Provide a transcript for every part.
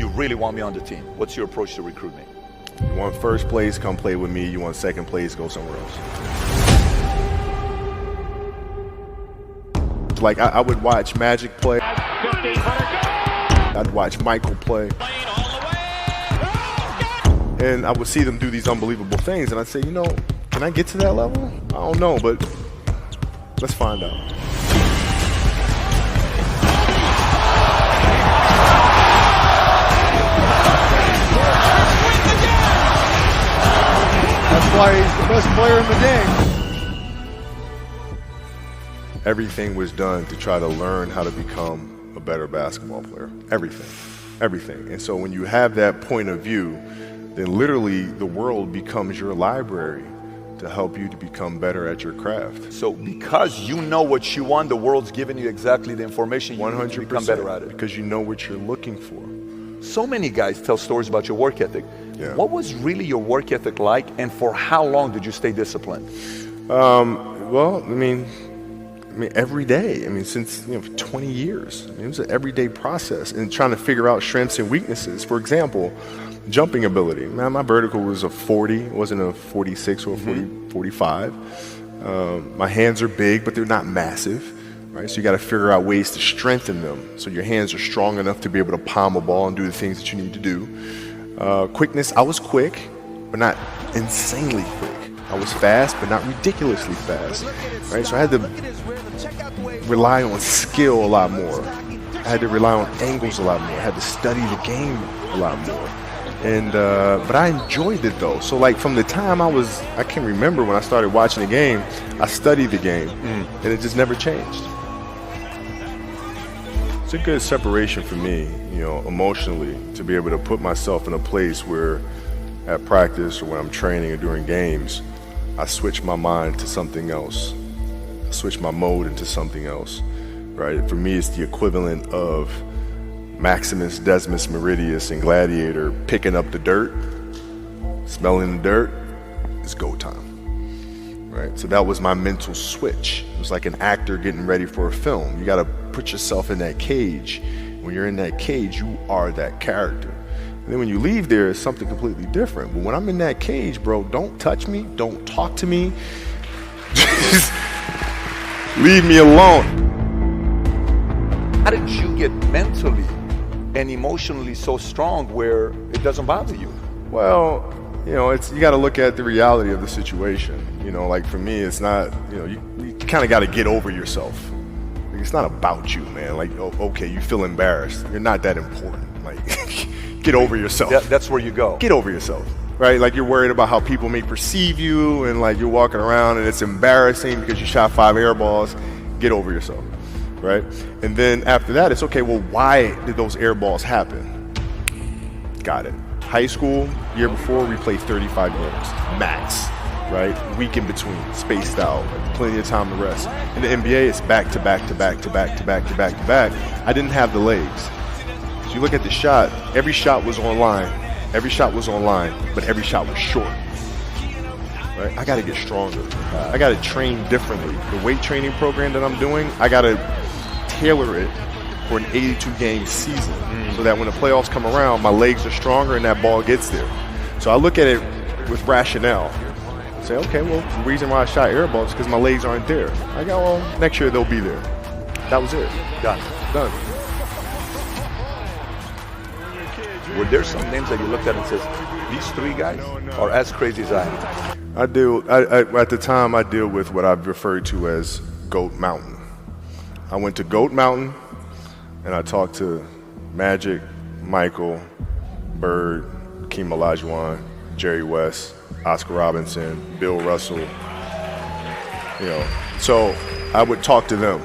you really want me on the team? What's your approach to recruiting? You want first place, come play with me. You want second place, go somewhere else. Like, I would watch Magic play. I'd watch Michael play. And I would see them do these unbelievable things, and I'd say, you know, can I get to that level? I don't know, but let's find out. That's why he's the best player in the game. Everything was done to try to learn how to become a better basketball player. Everything. Everything. And so when you have that point of view, then literally the world becomes your library to help you to become better at your craft. So because you know what you want, the world's giving you exactly the information you need to become better at it. Because you know what you're looking for. So many guys tell stories about your work ethic. Yeah. What was really your work ethic like, and for how long did you stay disciplined? Well, I mean, every day. I mean, since 20 years. I mean, it was an everyday process, and trying to figure out strengths and weaknesses. For example, jumping ability. Man, my vertical was a 40. It wasn't a 46 or a 45. My hands are big, but they're not massive. Right? So you got to figure out ways to strengthen them so your hands are strong enough to be able to palm a ball and do the things that you need to do. Quickness, I was quick, but not insanely quick. I was fast, but not ridiculously fast. Right? So I had to rely on skill a lot more. I had to rely on angles a lot more. I had to study the game a lot more. And but I enjoyed it though. So like from the time I can remember when I started watching the game, I studied the game, and it just never changed. It's a good separation for me, emotionally, to be able to put myself in a place where at practice or when I'm training or during games, I switch my mind to something else. I switch my mode into something else, right? For me, it's the equivalent of Maximus, Decimus, Meridius, and Gladiator picking up the dirt, smelling the dirt. It's go time. Right? So that was my mental switch. It was like an actor getting ready for a film. You got to put yourself in that cage. When you're in that cage, you are that character. And then when you leave there, it's something completely different. But when I'm in that cage, bro, don't touch me. Don't talk to me. Just leave me alone. How did you get mentally and emotionally so strong where it doesn't bother you? Well, you got to look at the reality of the situation. Like for me, it's not, you kind of got to get over yourself. Like, it's not about you, man. Like, okay, you feel embarrassed. You're not that important. Like, get over yourself. That's where you go. Get over yourself, right? Like you're worried about how people may perceive you, and like you're walking around and it's embarrassing because you shot 5 air balls. Get over yourself, right? And then after that, it's okay, well, why did those air balls happen? Got it. High school, year before, we played 35 games, max, right? Week in between, spaced out, plenty of time to rest. In the NBA, it's back to back to back to back to back to back to back. I didn't have the legs. So you look at the shot, every shot was online. Every shot was online, but every shot was short. Right? I got to get stronger. I got to train differently. The weight training program that I'm doing, I got to tailor it for an 82-game season so that when the playoffs come around, my legs are stronger and that ball gets there. So I look at it with rationale. Say, okay, well, the reason why I shot air balls is because my legs aren't there. I go, well, next year they'll be there. That was it. Done. Were there some names that you looked at and says, these 3 guys are as crazy as I am? At the time, I deal with what I've referred to as Goat Mountain. I went to Goat Mountain, and I talked to Magic, Michael, Bird, Hakeem Olajuwon, Jerry West, Oscar Robinson, Bill Russell. So I would talk to them.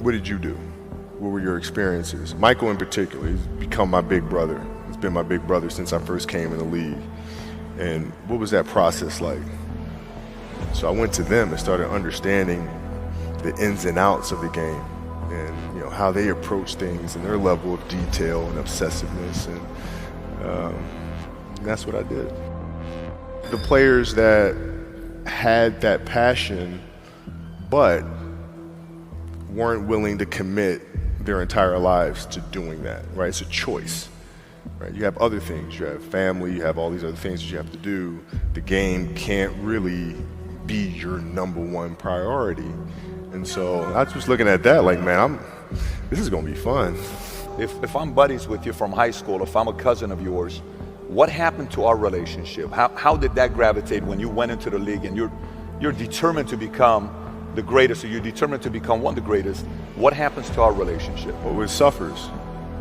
What did you do? What were your experiences? Michael in particular, he's become my big brother. He's been my big brother since I first came in the league. And what was that process like? So I went to them and started understanding the ins and outs of the game, and how they approach things and their level of detail and obsessiveness, and that's what I did. The players that had that passion but weren't willing to commit their entire lives to doing that, right? It's a choice, right? You have other things. You have family. You have all these other things that you have to do. The game can't really be your number one priority. And so I was just looking at that like, man, this is going to be fun. If I'm buddies with you from high school, if I'm a cousin of yours, what happened to our relationship? How did that gravitate when you went into the league and you're determined to become the greatest, or you're determined to become one of the greatest? What happens to our relationship? Well, it suffers.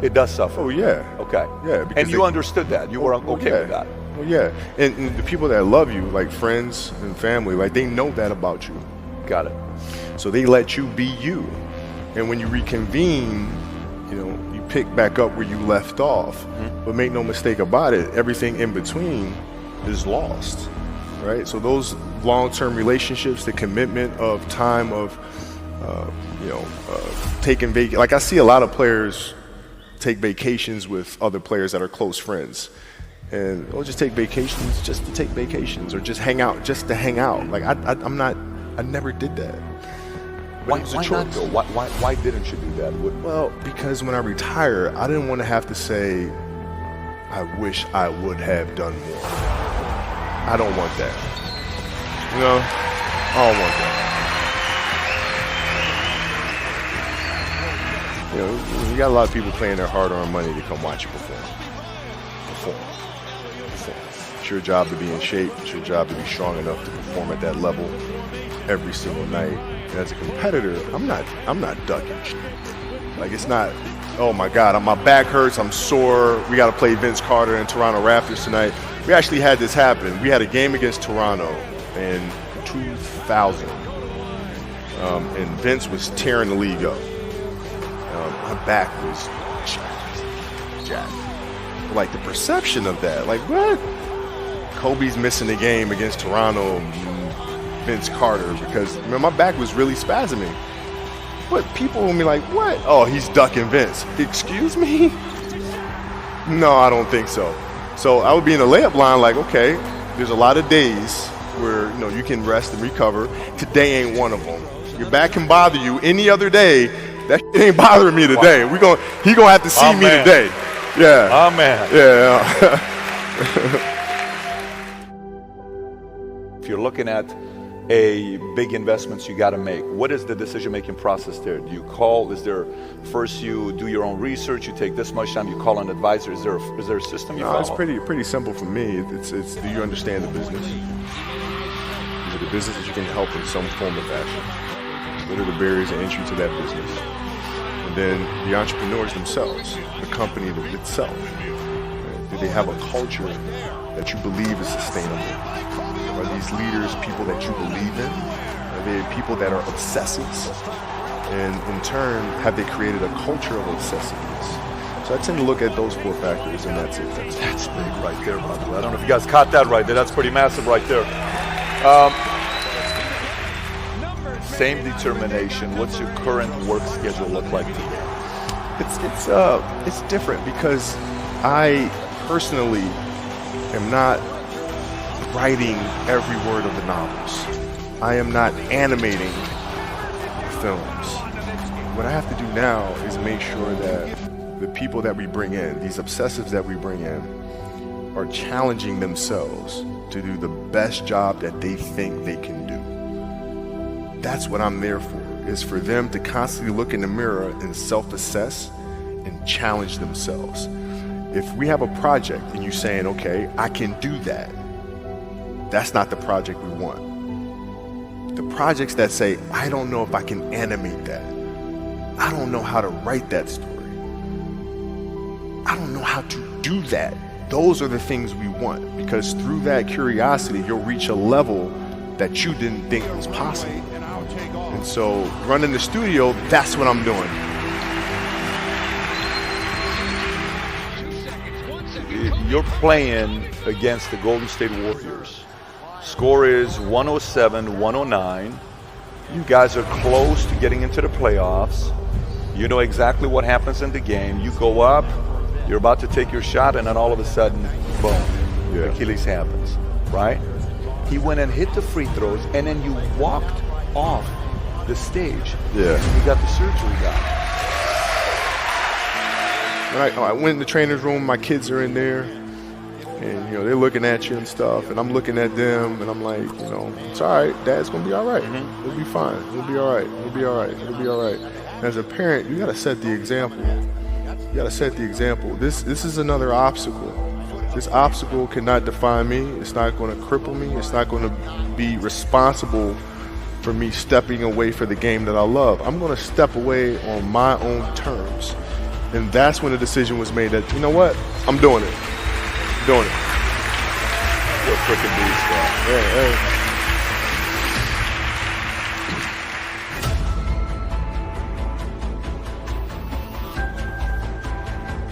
It does suffer. Oh, yeah. Okay. Yeah. And you understood that. You were okay with that. Well, yeah. And the people that love you, like friends and family, like they know that about you. Got it. So they let you be you. And when you reconvene, you know, you pick back up where you left off. Mm-hmm. But make no mistake about it, everything in between is lost, right? So those long-term relationships, the commitment of time of, taking vacation. Like I see a lot of players take vacations with other players that are close friends. And they'll just take vacations just to take vacations, or just hang out just to hang out. Like I never did that. Why not though? Why didn't you do that? Well, because when I retire, I didn't want to have to say, I wish I would have done more. I don't want that. You know, I don't want that. You know, you got a lot of people paying their hard-earned money to come watch you perform. It's your job to be in shape. It's your job to be strong enough to perform at that level every single night. And as a competitor, I'm not ducking. Like, it's not, oh my God, my back hurts, I'm sore, we got to play Vince Carter and Toronto Raptors tonight. We actually had this happen. We had a game against Toronto in 2000, and Vince was tearing the league up. My back was jacked. Like, the perception of that, like, what? Kobe's missing the game against Toronto, Vince Carter, because my back was really spasming. But people will be like, what? Oh, he's ducking Vince. Excuse me? No, I don't think so. So I would be in the layup line like, okay, there's a lot of days where, you know, you can rest and recover. Today ain't one of them. Your back can bother you any other day. That shit ain't bothering me today. He gonna have to see me today. Yeah. Oh man. Yeah. If you're looking at a big investments you got to make, what is the decision-making process there? Do you call? Is there first you do your own research? You take this much time. You call an advisor. Is there a system you follow? It's pretty simple for me. It's do you understand the business? Is it a business that you can help in some form or fashion? What are the barriers of entry to that business? And then the entrepreneurs themselves, the company itself. Do they have a culture that you believe is sustainable? Are these leaders people that you believe in? Are they people that are obsessives? And in turn, have they created a culture of obsessiveness? So I tend to look at those 4 factors, and that's it. That's big right there, by the way. I don't know if you guys caught that right there. That's pretty massive right there. Same determination. What's your current work schedule look like today? It's different because I personally am not writing every word of the novels. I am not animating films. What I have to do now is make sure that the people that we bring in, these obsessives that we bring in, are challenging themselves to do the best job that they think they can do. That's what I'm there for, is for them to constantly look in the mirror and self-assess and challenge themselves. If we have a project and you're saying, okay, I can do that, that's not the project we want. The projects that say, I don't know if I can animate that. I don't know how to write that story. I don't know how to do that. Those are the things we want, because through that curiosity, you'll reach a level that you didn't think was possible. And so running the studio, that's what I'm doing. You're playing against the Golden State Warriors. Score is 107-109. You guys are close to getting into the playoffs. You know exactly what happens in the game. You go up, you're about to take your shot, and then all of a sudden, boom, Achilles happens, right? He went and hit the free throws, and then you walked off the stage. Yeah. You got the surgery done. I went in the trainer's room, my kids are in there, and, you know, they're looking at you and stuff, and I'm looking at them, and I'm like, you know, it's all right. Dad's going to be all right. We'll be fine. We'll be all right. We'll be all right. We'll be all right. As a parent, you got to set the example. You got to set the example. This is another obstacle. This obstacle cannot define me. It's not going to cripple me. It's not going to be responsible for me stepping away for the game that I love. I'm going to step away on my own terms. And that's when the decision was made that, you know what? I'm doing it. I'm doing it. You're a freaking beast, bro. Hey.